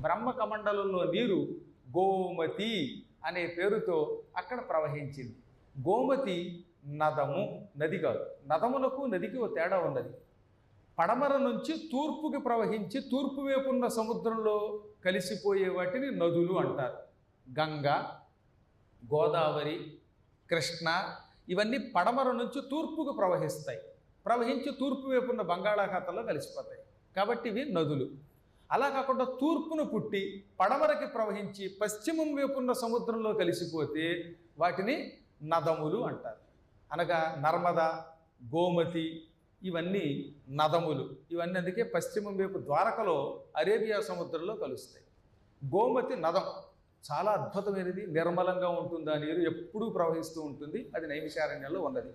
బ్రహ్మకమండలంలో నీరు గోమతి అనే పేరుతో అక్కడ ప్రవహించింది. గోమతి నదము, నది కాదు. నదములకు నదికి ఓ తేడా ఉన్నది. పడమర నుంచి తూర్పుకి ప్రవహించి తూర్పు వైపు ఉన్న సముద్రంలో కలిసిపోయే వాటిని నదులు అంటారు. గంగ, గోదావరి, కృష్ణ ఇవన్నీ పడమర నుంచి తూర్పుకు ప్రవహిస్తాయి. ప్రవహించి తూర్పు వైపు ఉన్న బంగాళాఖాతంలో కలిసిపోతాయి. కాబట్టి ఇవి నదులు. అలా కాకుండా తూర్పును పుట్టి పడమరకి ప్రవహించి పశ్చిమం వైపు ఉన్న సముద్రంలో కలిసిపోతే వాటిని నదములు అంటారు. అనగా నర్మద, గోమతి ఇవన్నీ నదములు. ఇవన్నీ అందుకే పశ్చిమం వైపు ద్వారకలో అరేబియా సముద్రంలో కలుస్తాయి. గోమతి నదం చాలా అద్భుతమైనది, నిర్మలంగా ఉంటుంది. ఆ నీరు ఎప్పుడూ ప్రవహిస్తూ ఉంటుంది. అది నైమిషారణ్యంలో ఉన్నది.